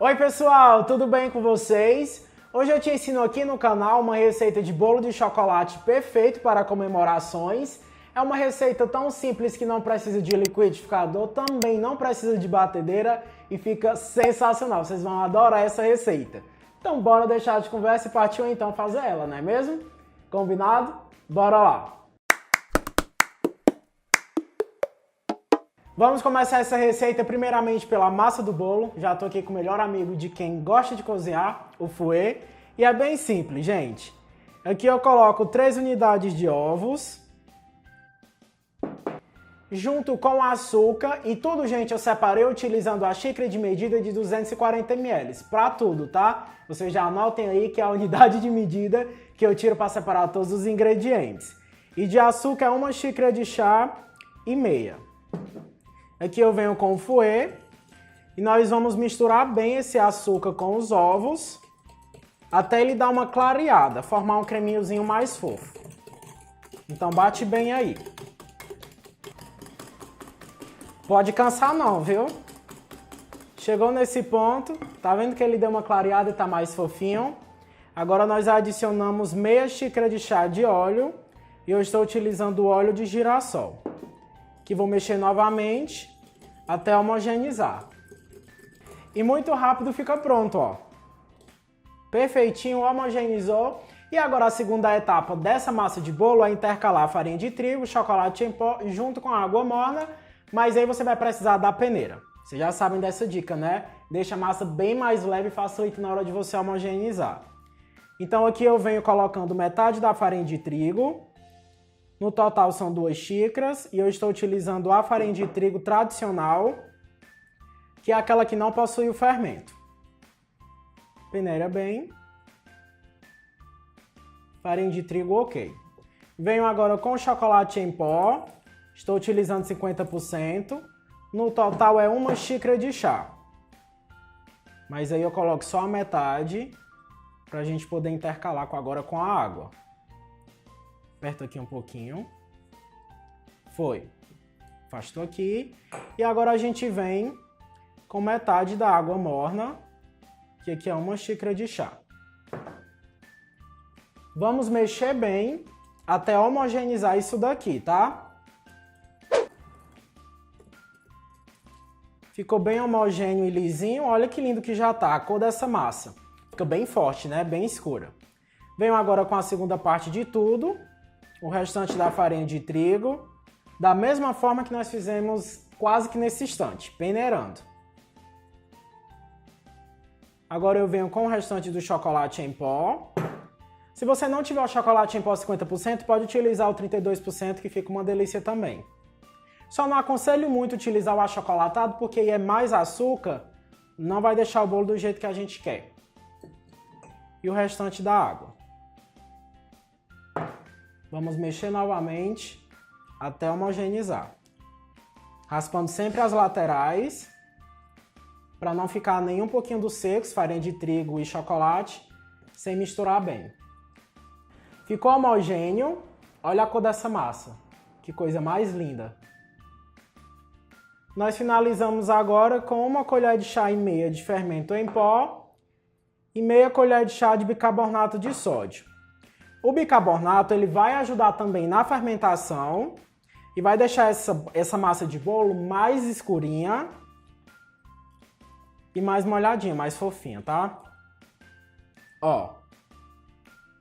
Oi pessoal, tudo bem com vocês? Hoje eu te ensino aqui no canal uma receita de bolo de chocolate perfeito para comemorações. É uma receita tão simples que não precisa de liquidificador, também não precisa de batedeira e fica sensacional. Vocês vão adorar essa receita. Então bora deixar de conversa e partiu então fazer ela, não é mesmo? Combinado? Bora lá! Vamos começar essa receita primeiramente pela massa do bolo. Já tô aqui com o melhor amigo de quem gosta de cozinhar, o fouet. E é bem simples, gente. Aqui eu coloco 3 unidades de ovos, junto com açúcar. E tudo, gente, eu separei utilizando a xícara de medida de 240 ml. Para tudo, tá? Vocês já anotem aí que é a unidade de medida que eu tiro para separar todos os ingredientes. E de açúcar é 1 xícara de chá e meia. Aqui eu venho com o fouet e nós vamos misturar bem esse açúcar com os ovos até ele dar uma clareada, formar um creminhozinho mais fofo. Então bate bem aí. Pode cansar não, viu? Chegou nesse ponto, tá vendo que ele deu uma clareada e tá mais fofinho? Agora nós adicionamos meia xícara de chá de óleo e eu estou utilizando o óleo de girassol. Que vou mexer novamente até homogeneizar. E muito rápido fica pronto, ó. Perfeitinho, homogeneizou. E agora a segunda etapa dessa massa de bolo é intercalar a farinha de trigo, chocolate em pó junto com a água morna, mas aí você vai precisar da peneira. Vocês já sabem dessa dica, né? Deixa a massa bem mais leve e facilita na hora de você homogeneizar. Então aqui eu venho colocando metade da farinha de trigo. No total são 2 xícaras e eu estou utilizando a farinha de trigo tradicional, que é aquela que não possui o fermento. Peneira bem. Farinha de trigo ok. Venho agora com chocolate em pó, estou utilizando 50%. No total é 1 xícara de chá. Mas aí eu coloco só a metade para a gente poder intercalar agora com a água. Aperto aqui um pouquinho. Foi. Afastou aqui. E agora a gente vem com metade da água morna, que aqui é 1 xícara de chá. Vamos mexer bem até homogeneizar isso daqui, tá? Ficou bem homogêneo e lisinho. Olha que lindo que já tá a cor dessa massa. Fica bem forte, né? Bem escura. Venho agora com a segunda parte de tudo. O restante da farinha de trigo, da mesma forma que nós fizemos quase que nesse instante, peneirando. Agora eu venho com o restante do chocolate em pó. Se você não tiver o chocolate em pó 50%, pode utilizar o 32%, que fica uma delícia também. Só não aconselho muito utilizar o achocolatado, porque aí é mais açúcar, não vai deixar o bolo do jeito que a gente quer. E o restante da água. Vamos mexer novamente até homogeneizar. Raspando sempre as laterais, para não ficar nem um pouquinho dos secos, farinha de trigo e chocolate, sem misturar bem. Ficou homogêneo, olha a cor dessa massa, que coisa mais linda. Nós finalizamos agora com 1 colher de chá e meia de fermento em pó e meia colher de chá de bicarbonato de sódio. O bicarbonato ele vai ajudar também na fermentação e vai deixar essa massa de bolo mais escurinha e mais molhadinha, mais fofinha, tá? Ó,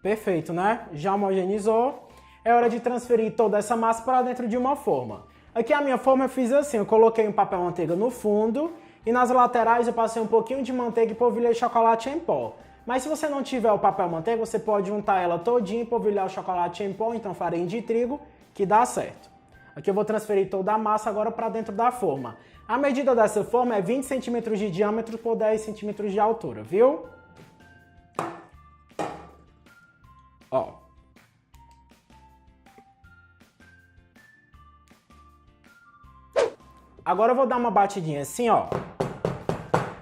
perfeito, né? Já homogeneizou. É hora de transferir toda essa massa para dentro de uma forma. Aqui a minha forma eu fiz assim, eu coloquei um papel manteiga no fundo e nas laterais eu passei um pouquinho de manteiga e polvilhei chocolate em pó. Mas se você não tiver o papel manteiga, você pode untar ela todinha e polvilhar o chocolate em pó, então farinha de trigo, que dá certo. Aqui eu vou transferir toda a massa agora para dentro da forma. A medida dessa forma é 20 centímetros de diâmetro por 10 centímetros de altura, viu? Ó. Agora eu vou dar uma batidinha assim, ó.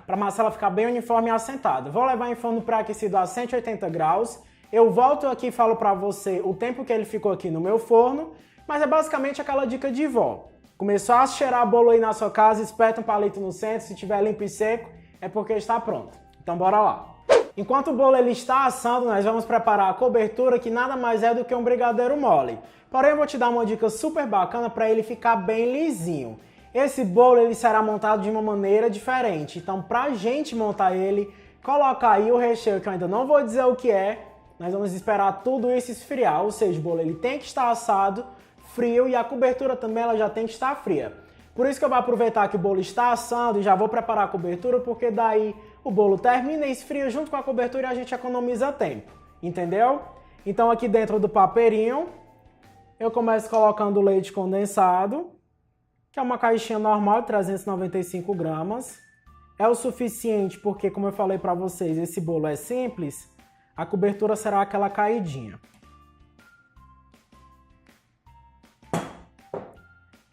Para a massa ela ficar bem uniforme e assentada. Vou levar em forno pré-aquecido a 180 graus. Eu volto aqui e falo para você o tempo que ele ficou aqui no meu forno, mas é basicamente aquela dica de vó. Começou a cheirar bolo aí na sua casa, espeta um palito no centro, se tiver limpo e seco, é porque está pronto. Então bora lá. Enquanto o bolo ele está assando, nós vamos preparar a cobertura, que nada mais é do que um brigadeiro mole. Porém, eu vou te dar uma dica super bacana para ele ficar bem lisinho. Esse bolo ele será montado de uma maneira diferente. Então, pra gente montar ele, colocar aí o recheio, que eu ainda não vou dizer o que é. Nós vamos esperar tudo isso esfriar, ou seja, o bolo ele tem que estar assado, frio, e a cobertura também ela já tem que estar fria. Por isso que eu vou aproveitar que o bolo está assando e já vou preparar a cobertura, porque daí o bolo termina e esfria junto com a cobertura e a gente economiza tempo, entendeu? Então aqui dentro do papeirinho, eu começo colocando o leite condensado, que é uma caixinha normal de 395 gramas. É o suficiente porque, como eu falei para vocês, esse bolo é simples, a cobertura será aquela caidinha.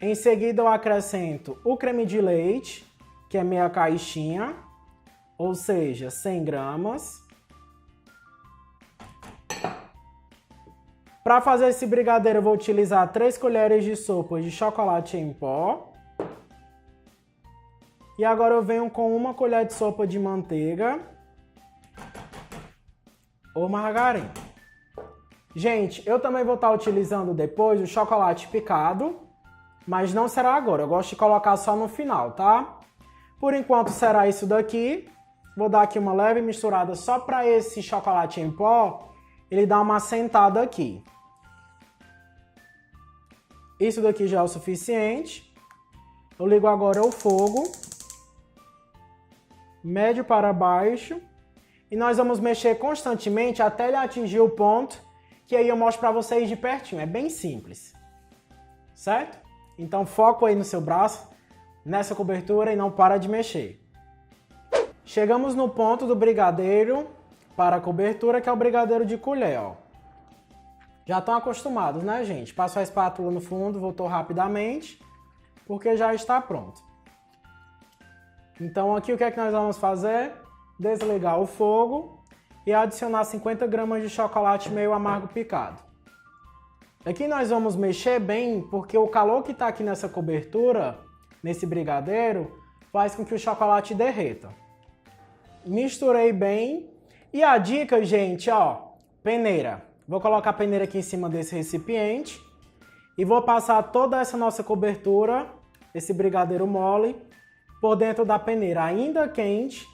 Em seguida eu acrescento o creme de leite, que é meia caixinha, ou seja, 100 gramas. Para fazer esse brigadeiro eu vou utilizar 3 colheres de sopa de chocolate em pó. E agora eu venho com 1 colher de sopa de manteiga ou margarina. Gente, eu também vou estar utilizando depois o chocolate picado, mas não será agora. Eu gosto de colocar só no final, tá? Por enquanto será isso daqui. Vou dar aqui uma leve misturada só para esse chocolate em pó ele dar uma assentada aqui. Isso daqui já é o suficiente. Eu ligo agora o fogo, médio para baixo, e nós vamos mexer constantemente até ele atingir o ponto que aí eu mostro para vocês de pertinho. É bem simples, certo? Então foco aí no seu braço, nessa cobertura, e não para de mexer. Chegamos no ponto do brigadeiro para a cobertura, que é o brigadeiro de colher, ó. Já estão acostumados, né, gente? Passo a espátula no fundo, voltou rapidamente, porque já está pronto. Então aqui o que é que nós vamos fazer? Desligar o fogo e adicionar 50 gramas de chocolate meio amargo picado. Aqui nós vamos mexer bem, porque o calor que está aqui nessa cobertura, nesse brigadeiro, faz com que o chocolate derreta. Misturei bem. E a dica, gente, ó, peneira. Vou colocar a peneira aqui em cima desse recipiente e vou passar toda essa nossa cobertura, esse brigadeiro mole, por dentro da peneira, ainda quente,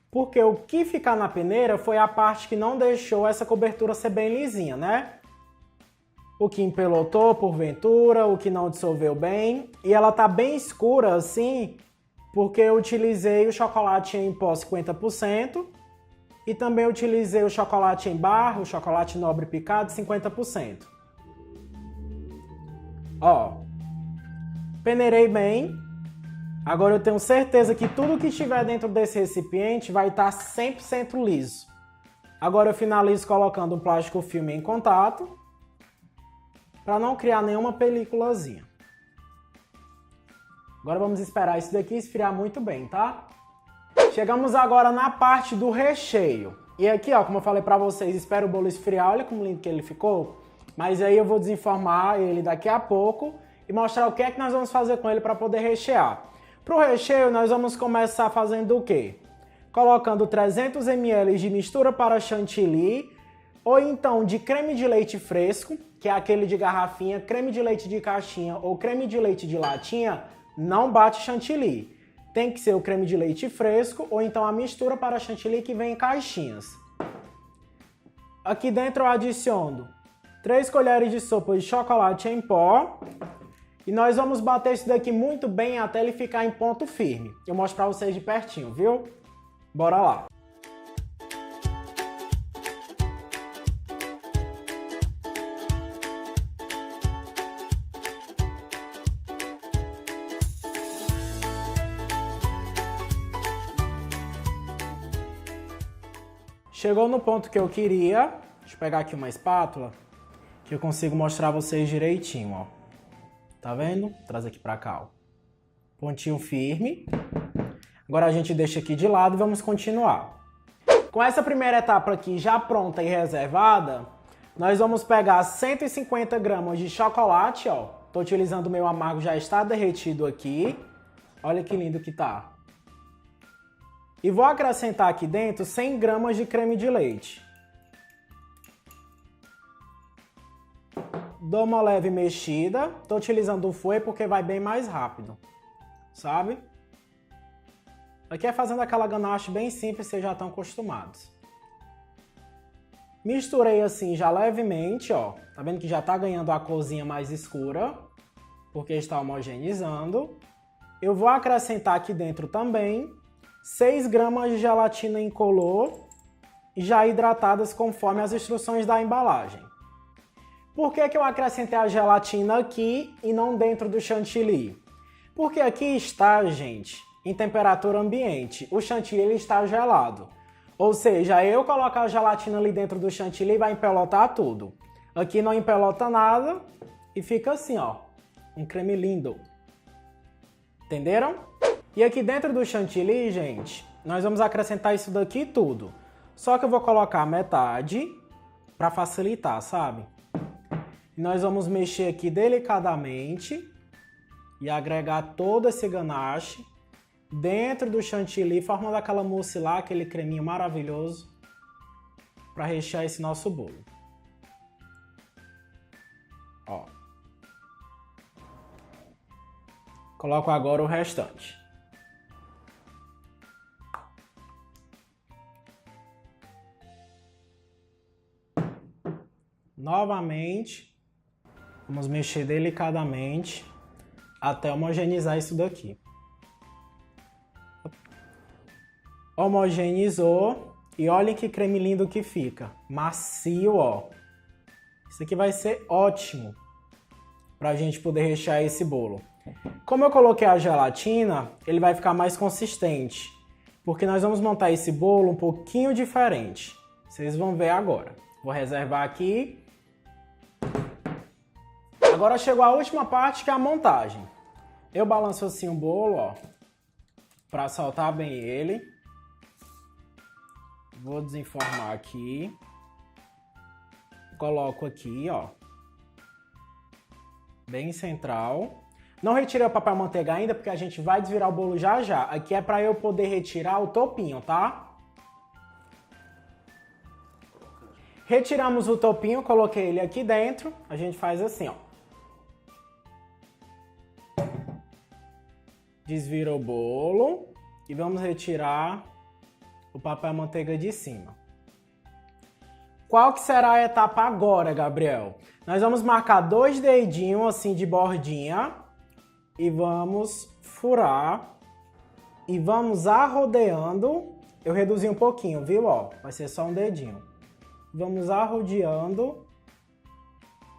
porque o que ficar na peneira foi a parte que não deixou essa cobertura ser bem lisinha, né? O que empelotou porventura, o que não dissolveu bem, e ela tá bem escura assim, porque eu utilizei o chocolate em pó 50%, e também utilizei o chocolate em barra, o chocolate nobre picado, 50%. Ó, peneirei bem. Agora eu tenho certeza que tudo que estiver dentro desse recipiente vai estar 100% liso. Agora eu finalizo colocando um plástico filme em contato, para não criar nenhuma peliculazinha. Agora vamos esperar isso daqui esfriar muito bem, tá? Chegamos agora na parte do recheio. E aqui, ó, como eu falei pra vocês, espero o bolo esfriar. Olha como lindo que ele ficou. Mas aí eu vou desenformar ele daqui a pouco e mostrar o que é que nós vamos fazer com ele para poder rechear. Pro recheio, nós vamos começar fazendo o quê? Colocando 300 ml de mistura para chantilly, ou então de creme de leite fresco, que é aquele de garrafinha, creme de leite de caixinha ou creme de leite de latinha, não bate chantilly. Tem que ser o creme de leite fresco ou então a mistura para chantilly que vem em caixinhas. Aqui dentro eu adiciono 3 colheres de sopa de chocolate em pó. E nós vamos bater isso daqui muito bem até ele ficar em ponto firme. Eu mostro para vocês de pertinho, viu? Bora lá! Chegou no ponto que eu queria. Deixa eu pegar aqui uma espátula que eu consigo mostrar a vocês direitinho, ó. Tá vendo? Traz aqui pra cá, ó. Pontinho firme. Agora a gente deixa aqui de lado e vamos continuar. Com essa primeira etapa aqui já pronta e reservada, nós vamos pegar 150 gramas de chocolate, ó. Tô utilizando o meu amargo, já está derretido aqui. Olha que lindo que tá. E vou acrescentar aqui dentro 100 gramas de creme de leite. Dou uma leve mexida. Estou utilizando o fouet porque vai bem mais rápido, sabe? Aqui é fazendo aquela ganache bem simples, vocês já estão acostumados. Misturei assim já levemente, ó. Tá vendo que já tá ganhando a corzinha mais escura, porque está homogeneizando. Eu vou acrescentar aqui dentro também 6 gramas de gelatina incolor, já hidratadas conforme as instruções da embalagem. Por que que eu acrescentei a gelatina aqui e não dentro do chantilly? Porque aqui está, gente, em temperatura ambiente. O chantilly ele está gelado. Ou seja, eu colocar a gelatina ali dentro do chantilly vai empelotar tudo. Aqui não empelota nada e fica assim, ó, um creme lindo. Entenderam? E aqui dentro do chantilly, gente, nós vamos acrescentar isso daqui tudo. Só que eu vou colocar metade para facilitar, sabe? E nós vamos mexer aqui delicadamente e agregar todo esse ganache dentro do chantilly, formando aquela mousse lá, aquele creminho maravilhoso para rechear esse nosso bolo. Ó. Coloco agora o restante. Novamente, vamos mexer delicadamente até homogeneizar isso daqui. Homogeneizou e olhem que creme lindo que fica. Macio, ó. Isso aqui vai ser ótimo para a gente poder rechear esse bolo. Como eu coloquei a gelatina, ele vai ficar mais consistente, porque nós vamos montar esse bolo um pouquinho diferente. Vocês vão ver agora. Vou reservar aqui. Agora chegou a última parte, que é a montagem. Eu balanço assim o bolo, ó, para soltar bem ele. Vou desenformar aqui. Coloco aqui, ó, bem central. Não retirei o papel manteiga ainda, porque a gente vai desvirar o bolo já já. Aqui é para eu poder retirar o topinho, tá? Retiramos o topinho, coloquei ele aqui dentro. A gente faz assim, ó. Desvira o bolo e vamos retirar o papel manteiga de cima. Qual que será a etapa agora, Gabriel? Nós vamos marcar 2 dedinhos assim de bordinha e vamos furar e vamos arrodeando. Eu reduzi um pouquinho, viu? Ó, vai ser só um dedinho. Vamos arrodeando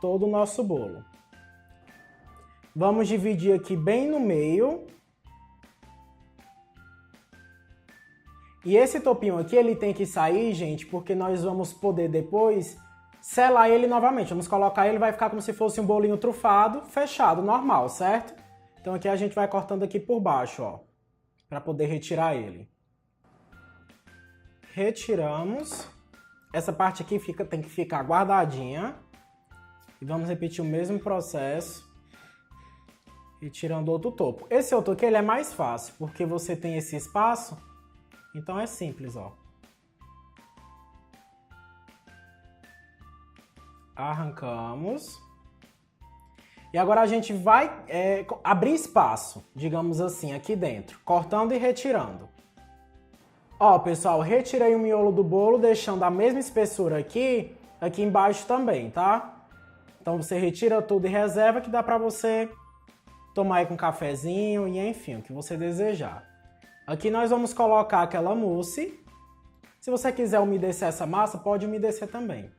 todo o nosso bolo. Vamos dividir aqui bem no meio. E esse topinho aqui, ele tem que sair, gente, porque nós vamos poder depois selar ele novamente. Vamos colocar ele, vai ficar como se fosse um bolinho trufado, fechado, normal, certo? Então aqui a gente vai cortando aqui por baixo, ó, para poder retirar ele. Retiramos. Essa parte aqui tem que ficar guardadinha. E vamos repetir o mesmo processo, retirando outro topo. Esse outro aqui, ele é mais fácil, porque você tem esse espaço. Então é simples, ó. Arrancamos. E agora a gente vai abrir espaço, digamos assim, aqui dentro, cortando e retirando. Ó, pessoal, retirei o miolo do bolo, deixando a mesma espessura aqui embaixo também, tá? Então você retira tudo e reserva, que dá pra você tomar aí com um cafezinho e enfim, o que você desejar. Aqui nós vamos colocar aquela mousse. Se você quiser umedecer essa massa, pode umedecer também.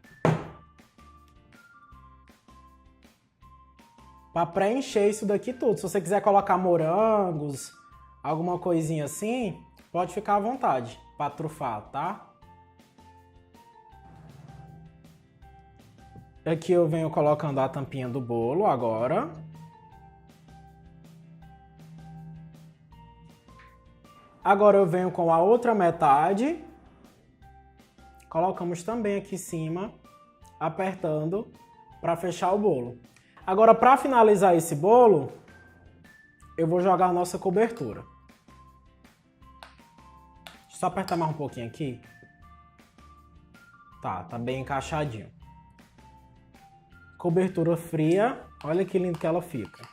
Para preencher isso daqui tudo. Se você quiser colocar morangos, alguma coisinha assim, pode ficar à vontade para trufar, tá? Aqui eu venho colocando a tampinha do bolo agora. Agora eu venho com a outra metade. Colocamos também aqui em cima, apertando para fechar o bolo. Agora, para finalizar esse bolo, eu vou jogar a nossa cobertura. Só apertar mais um pouquinho aqui. Tá bem encaixadinho. Cobertura fria. Olha que lindo que ela fica.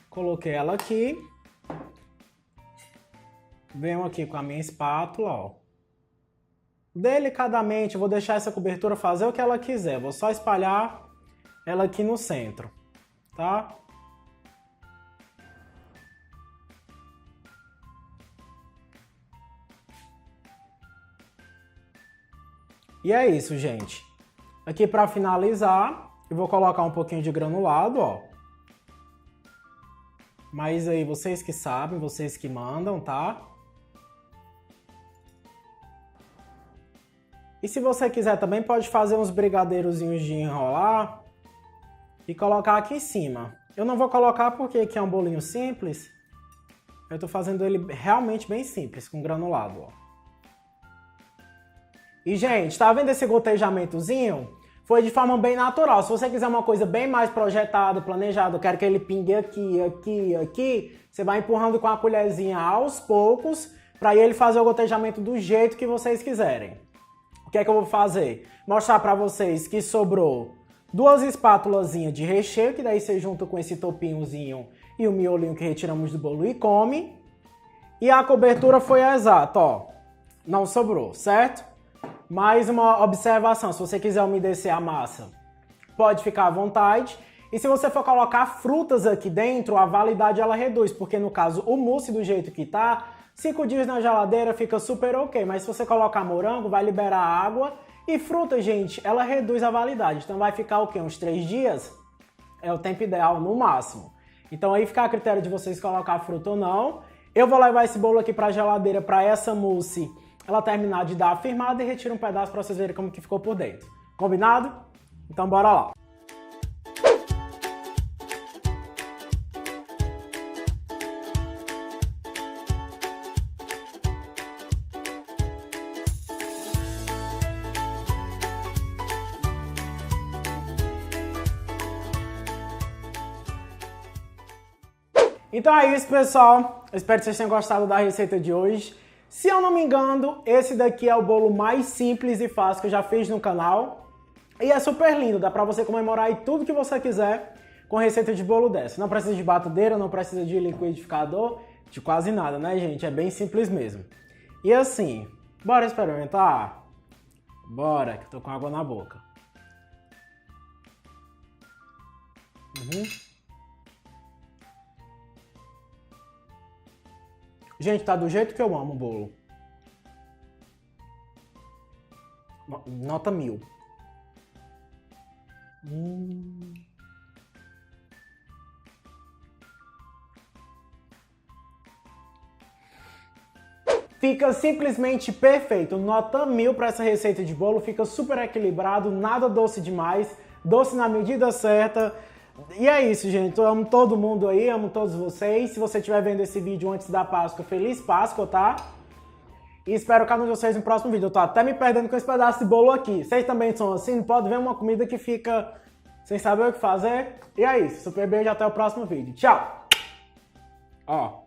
Coloquei ela aqui. Venho aqui com a minha espátula, ó. Delicadamente, eu vou deixar essa cobertura fazer o que ela quiser. Vou só espalhar ela aqui no centro, tá? E é isso, gente. Aqui para finalizar, eu vou colocar um pouquinho de granulado, ó. Mas aí vocês que sabem, vocês que mandam, tá? E se você quiser também pode fazer uns brigadeirozinhos de enrolar e colocar aqui em cima. Eu não vou colocar porque aqui é um bolinho simples. Eu tô fazendo ele realmente bem simples, com granulado, ó. E, gente, tá vendo esse gotejamentozinho? Foi de forma bem natural. Se você quiser uma coisa bem mais projetada, planejada, eu quero que ele pingue aqui, aqui, aqui, você vai empurrando com a colherzinha aos poucos, para ele fazer o gotejamento do jeito que vocês quiserem. O que é que eu vou fazer? Mostrar para vocês que sobrou 2 espátulazinhas de recheio, que daí você junta com esse topinhozinho e o miolinho que retiramos do bolo e come. E a cobertura foi exata, ó. Não sobrou, certo? Mais uma observação, se você quiser umedecer a massa, pode ficar à vontade. E se você for colocar frutas aqui dentro, a validade ela reduz, porque no caso o mousse do jeito que tá, 5 dias na geladeira fica super ok, mas se você colocar morango, vai liberar água e fruta, gente, ela reduz a validade. Então vai ficar o quê? Uns 3 dias? É o tempo ideal no máximo. Então aí fica a critério de vocês colocar fruta ou não. Eu vou levar esse bolo aqui pra geladeira para essa mousse ela terminar de dar a firmada e retira um pedaço para vocês verem como que ficou por dentro. Combinado? Então bora lá. Então é isso, pessoal. Eu espero que vocês tenham gostado da receita de hoje. Se eu não me engano, esse daqui é o bolo mais simples e fácil que eu já fiz no canal. E é super lindo, dá pra você comemorar aí tudo que você quiser com receita de bolo dessa. Não precisa de batedeira, não precisa de liquidificador, de quase nada, né, gente? É bem simples mesmo. E assim, bora experimentar? Bora, que eu tô com água na boca. Gente, tá do jeito que eu amo o bolo. Nota 1000. Fica simplesmente perfeito. Nota 1000 para essa receita de bolo. Fica super equilibrado, nada doce demais. Doce na medida certa. E é isso, gente. Eu amo todo mundo aí, amo todos vocês. Se você estiver vendo esse vídeo antes da Páscoa, feliz Páscoa, tá? E espero cada um de vocês no próximo vídeo. Eu tô até me perdendo com esse pedaço de bolo aqui. Vocês também são assim? Não pode ver uma comida que fica sem saber o que fazer? E é isso. Super beijo, até o próximo vídeo. Tchau! Ó.